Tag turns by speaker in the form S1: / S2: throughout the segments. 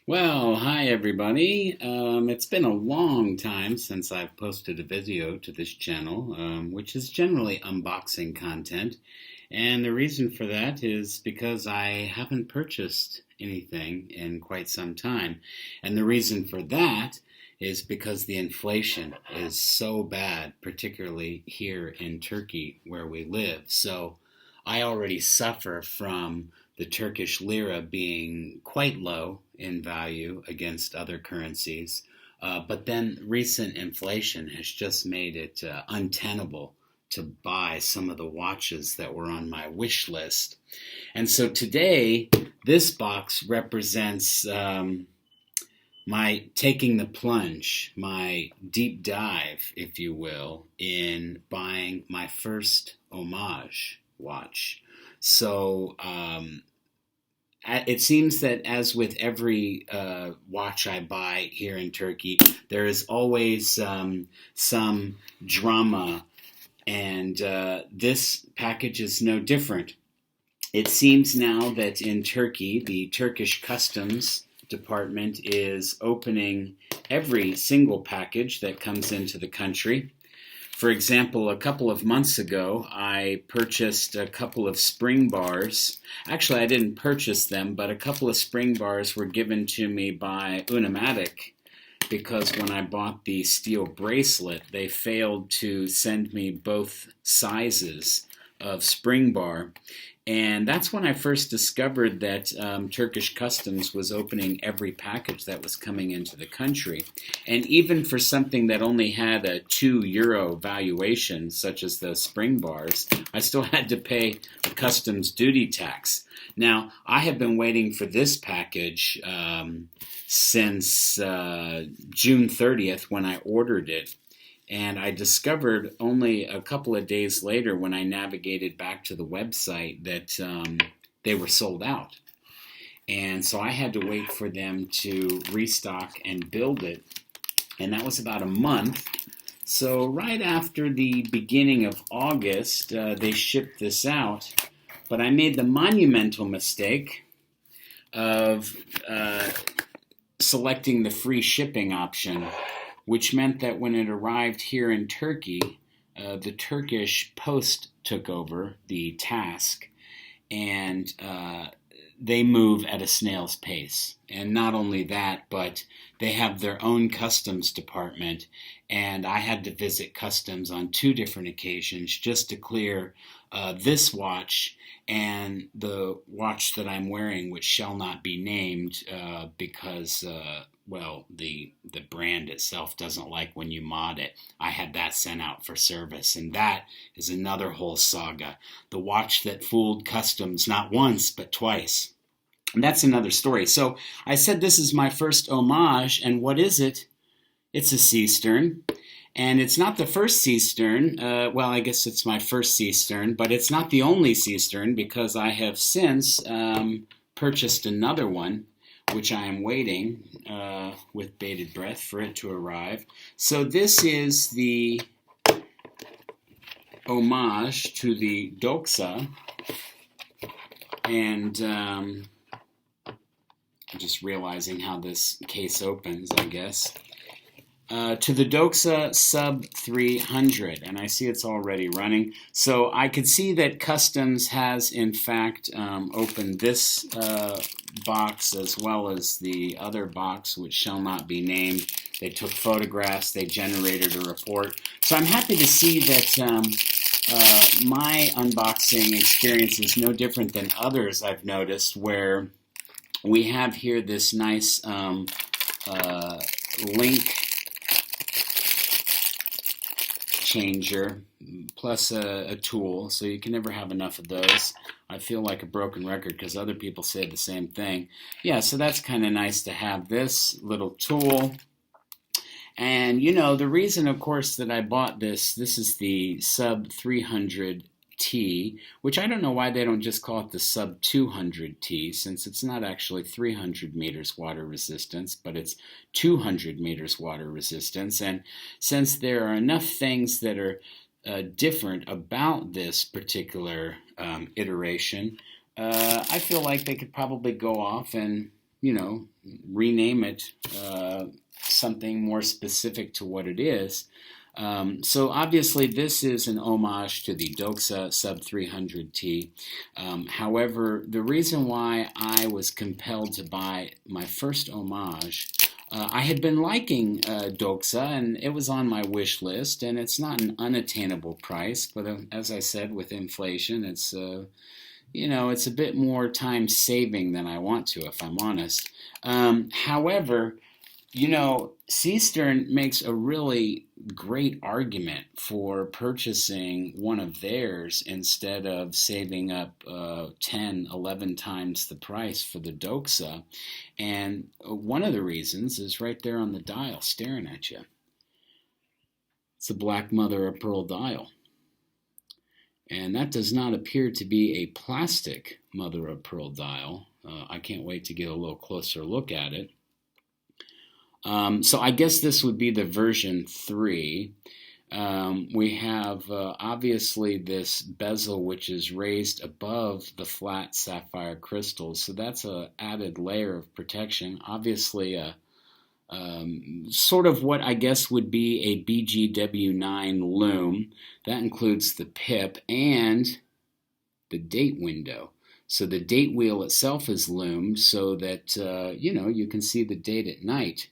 S1: Well, hi everybody. It's been a long time since I've posted a video to this channel, which is generally unboxing content. And the reason for that is because I haven't purchased anything in quite some time. And the reason for that is because the inflation is so bad, particularly here in Turkey where we live. So I already suffer from the Turkish lira being quite low in value against other currencies. But then recent inflation has just made it untenable to buy some of the watches that were on my wish list. And so today, this box represents my taking the plunge, my deep dive, if you will, in buying my first homage watch. So it seems that as with every watch I buy here in Turkey, there is always some drama, and this package is no different. It seems now that in Turkey, the Turkish Customs Department is opening every single package that comes into the country. For example, a couple of months ago, I purchased a couple of spring bars. Actually, I didn't purchase them, but a couple of spring bars were given to me by Unimatic because when I bought the steel bracelet, they failed to send me both sizes of spring bar. And that's when I first discovered that Turkish Customs was opening every package that was coming into the country. And even for something that only had a €2 valuation, such as those spring bars, I still had to pay a customs duty tax. Now, I have been waiting for this package since June 30th when I ordered it. And I discovered only a couple of days later when I navigated back to the website that they were sold out. And so I had to wait for them to restock and build it. And that was about a month. So right after the beginning of August, they shipped this out. But I made the monumental mistake of selecting the free shipping option, which meant that when it arrived here in Turkey, the Turkish post took over the task, and they move at a snail's pace. And not only that, but they have their own customs department, and I had to visit customs on 2 different occasions just to clear this watch and the watch that I'm wearing, which shall not be named because well, the brand itself doesn't like when you mod it. I had that sent out for service, and that is another whole saga. The watch that fooled customs not once, but twice. And that's another story. So I said this is my first homage, and what is it? It's a Seestern. And it's not the first Seestern. Well, I guess it's my first Seestern, but it's not the only Seestern because I have since purchased another one, which I am waiting with bated breath for it to arrive. So this is the homage to the Doxa, and I'm just realizing how this case opens, I guess. To the Doxa Sub 300, and I see it's already running. So I could see that Customs has, in fact, opened this box as well as the other box, which shall not be named. They took photographs, they generated a report. So I'm happy to see that my unboxing experience is no different than others I've noticed, where we have here this nice link changer plus a tool, so you can never have enough of those. I feel like a broken record because other people say the same thing. Yeah, so that's kind of nice to have this little tool. And you know, the reason, of course, that I bought this is the Sub 300T, which I don't know why they don't just call it the Sub 200T, since it's not actually 300 meters water resistance, but it's 200 meters water resistance. And since there are enough things that are different about this particular iteration, I feel like they could probably go off and rename it something more specific to what it is. So obviously this is an homage to the Doxa Sub 300T. However, the reason why I was compelled to buy my first homage, I had been liking Doxa, and it was on my wish list, and it's not an unattainable price, but as I said, with inflation, it's it's a bit more time saving than I want to, if I'm honest. However, Seestern makes a really great argument for purchasing one of theirs instead of saving up 10, 11 times the price for the Doxa. And one of the reasons is right there on the dial staring at you. It's a black mother of pearl dial. And that does not appear to be a plastic mother of pearl dial. I can't wait to get a little closer look at it. So I guess this would be the version 3. We have obviously this bezel which is raised above the flat sapphire crystals, so that's an added layer of protection. Obviously sort of what I guess would be a BGW9 loom. That includes the pip and the date window. So the date wheel itself is loomed so that, you can see the date at night.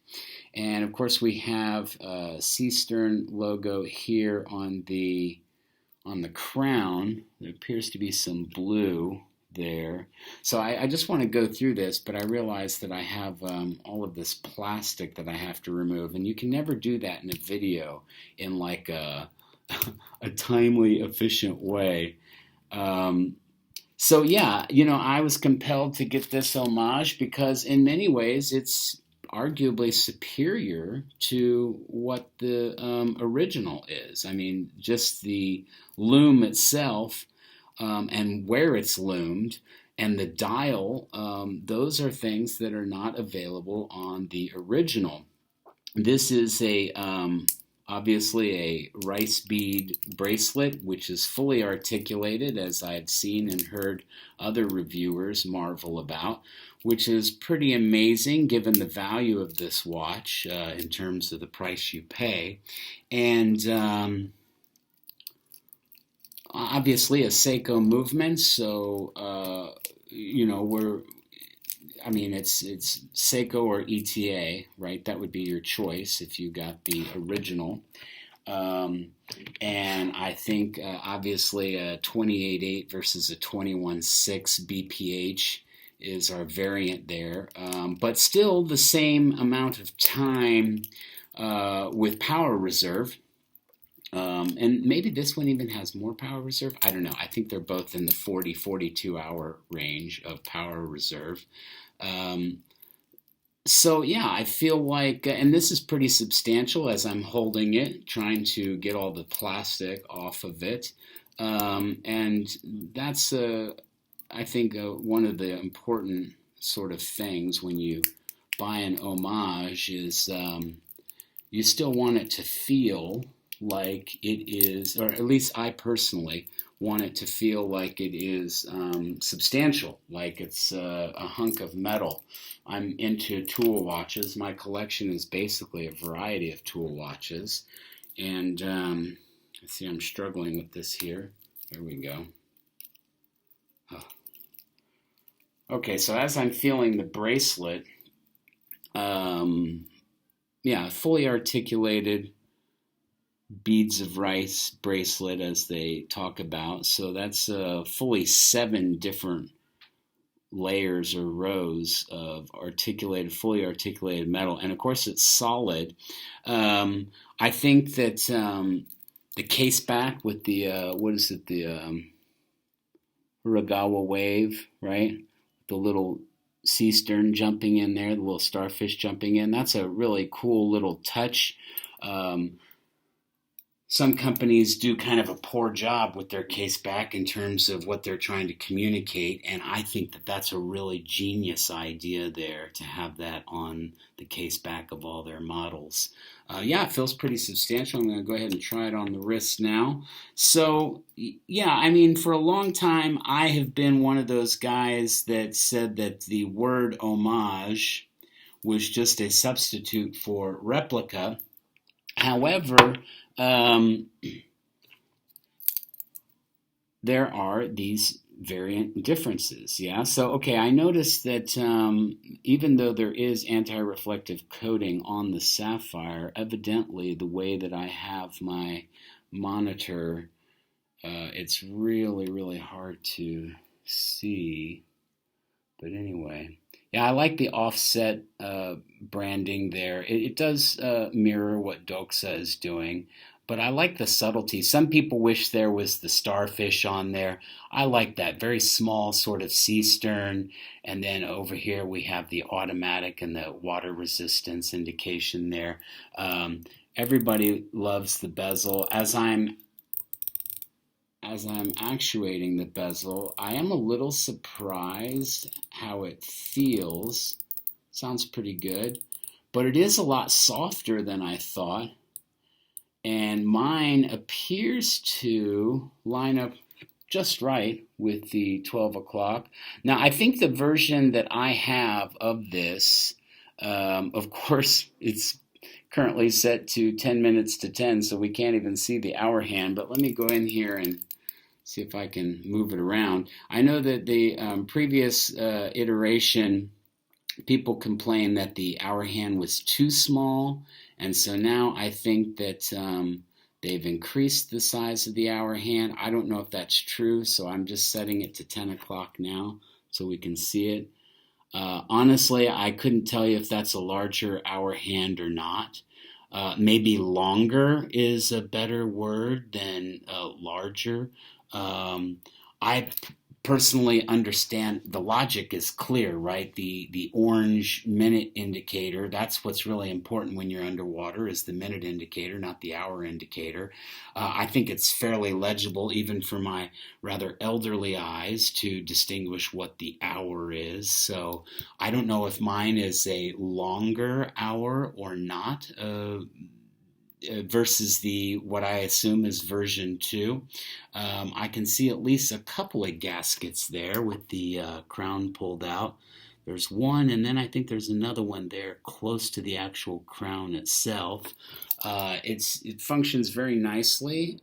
S1: And of course we have a Seestern logo here on the crown. There appears to be some blue there. So I just want to go through this, but I realize that I have all of this plastic that I have to remove. And you can never do that in a video in like a timely, efficient way. So yeah, I was compelled to get this homage because in many ways it's arguably superior to what the original is. I mean, just the loom itself and where it's loomed and the dial, those are things that are not available on the original. This is obviously a rice bead bracelet, which is fully articulated, as I've seen and heard other reviewers marvel about, which is pretty amazing given the value of this watch in terms of the price you pay. And obviously a Seiko movement, so it's Seiko or ETA, right? That would be your choice if you got the original. And I think obviously a 28.8 versus a 21.6 BPH is our variant there. But still the same amount of time with power reserve. And maybe this one even has more power reserve. I don't know. I think they're both in the 40, 42 hour range of power reserve. So yeah, I feel like, and this is pretty substantial as I'm holding it, trying to get all the plastic off of it. And that's, I think, one of the important sort of things when you buy an homage is you still want it to feel like it is, or at least I personally want it to feel like it is substantial, like it's a hunk of metal. I'm into tool watches. My collection is basically a variety of tool watches. And let's see, I'm struggling with this here. There we go. Oh. Okay, so as I'm feeling the bracelet, fully articulated beads of rice bracelet, as they talk about. So that's fully 7 different layers or rows of fully articulated metal. And of course it's solid. I think that the case back with the, the Uragawa wave, right? The little Seestern jumping in there, the little starfish jumping in. That's a really cool little touch. some companies do kind of a poor job with their case back in terms of what they're trying to communicate, and I think that that's a really genius idea there to have that on the case back of all their models. Yeah, it feels pretty substantial. I'm going to go ahead and try it on the wrist now. So, yeah, I mean, for a long time, I have been one of those guys that said that the word homage was just a substitute for replica. However, there are these variant differences, yeah? So, okay, I noticed that even though there is anti-reflective coating on the sapphire, evidently the way that I have my monitor, it's really, really hard to see. But anyway, yeah, I like the offset branding there. It does mirror what Doxa is doing, but I like the subtlety. Some people wish there was the starfish on there. I like that very small sort of Seestern, and then over here we have the automatic and the water resistance indication there. Everybody loves the bezel. As I'm actuating the bezel, I am a little surprised how it feels. Sounds pretty good, but it is a lot softer than I thought. And mine appears to line up just right with the 12 o'clock. Now, I think the version that I have of this, of course, it's currently set to 10 minutes to 10, so we can't even see the hour hand. But let me go in here and see if I can move it around. I know that the previous iteration, people complained that the hour hand was too small, and so now I think that they've increased the size of the hour hand. I don't know if that's true, so I'm just setting it to 10 o'clock now so we can see it. Honestly, I couldn't tell you if that's a larger hour hand or not. Maybe longer is a better word than larger. I personally understand the logic is clear, right? The orange minute indicator, that's what's really important when you're underwater, is the minute indicator, not the hour indicator. I think it's fairly legible, even for my rather elderly eyes, to distinguish what the hour is. So I don't know if mine is a longer hour or not, versus the what I assume is version 2. I can see at least a couple of gaskets there with the crown pulled out. There's one, and then I think there's another one there close to the actual crown itself. It functions very nicely.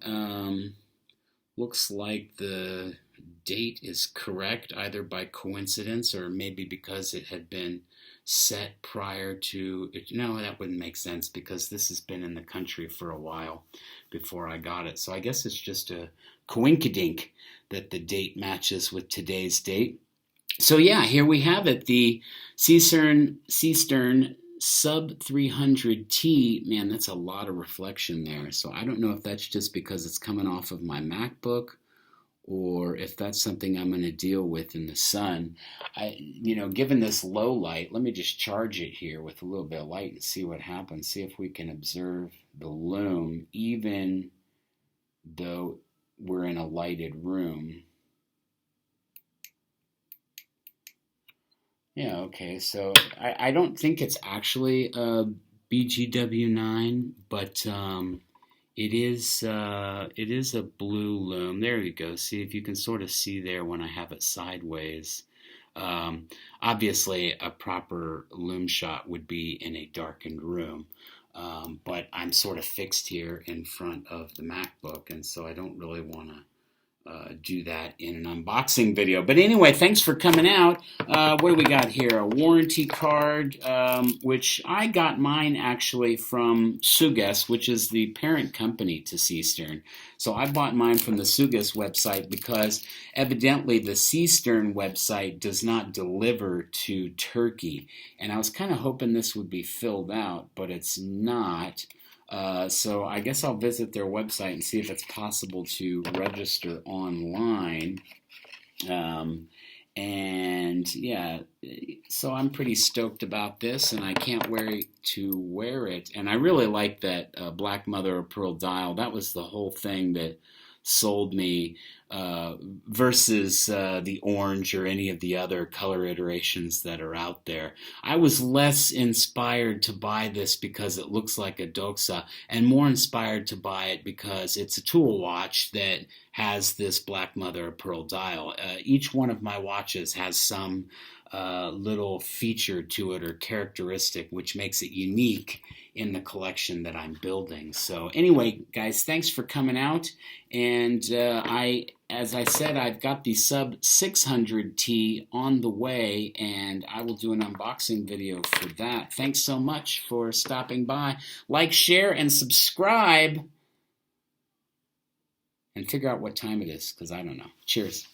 S1: Looks like the date is correct, either by coincidence or maybe because it had been set prior to it. No, that wouldn't make sense because this has been in the country for a while before I got it. So I guess it's just a coinkydink that the date matches with today's date. So yeah, here we have it, the Seestern Sub 300T. Man, that's a lot of reflection there. So I don't know if that's just because it's coming off of my MacBook, or if that's something I'm going to deal with in the sun. Given this low light, let me just charge it here with a little bit of light and see what happens. See if we can observe the lume, even though we're in a lighted room. Yeah, okay, so I don't think it's actually a BGW9, but it is a blue lume. There you go. See if you can sort of see there when I have it sideways. Obviously, a proper lume shot would be in a darkened room, but I'm sort of fixed here in front of the MacBook, and so I don't really want to do that in an unboxing video. But anyway, thanks for coming out. What do we got here? A warranty card, which I got mine actually from Sugas, which is the parent company to Seestern. So I bought mine from the Sugas website because evidently the Seestern website does not deliver to Turkey. And I was kind of hoping this would be filled out, but it's not. So I guess I'll visit their website and see if it's possible to register online. And yeah, so I'm pretty stoked about this, and I can't wait to wear it. And I really like that black mother of pearl dial. That was the whole thing that sold me uh, versus the orange or any of the other color iterations that are out there. I was less inspired to buy this because it looks like a doxa, and more inspired to buy it because it's a tool watch that has this black mother of pearl dial. Each one of my watches has some little feature to it or characteristic which makes it unique in the collection that I'm building. So anyway, guys, thanks for coming out. And as I said, I've got the Sub 600T on the way, and I will do an unboxing video for that. Thanks so much for stopping by. Like, share, and subscribe. And figure out what time it is, because I don't know. Cheers.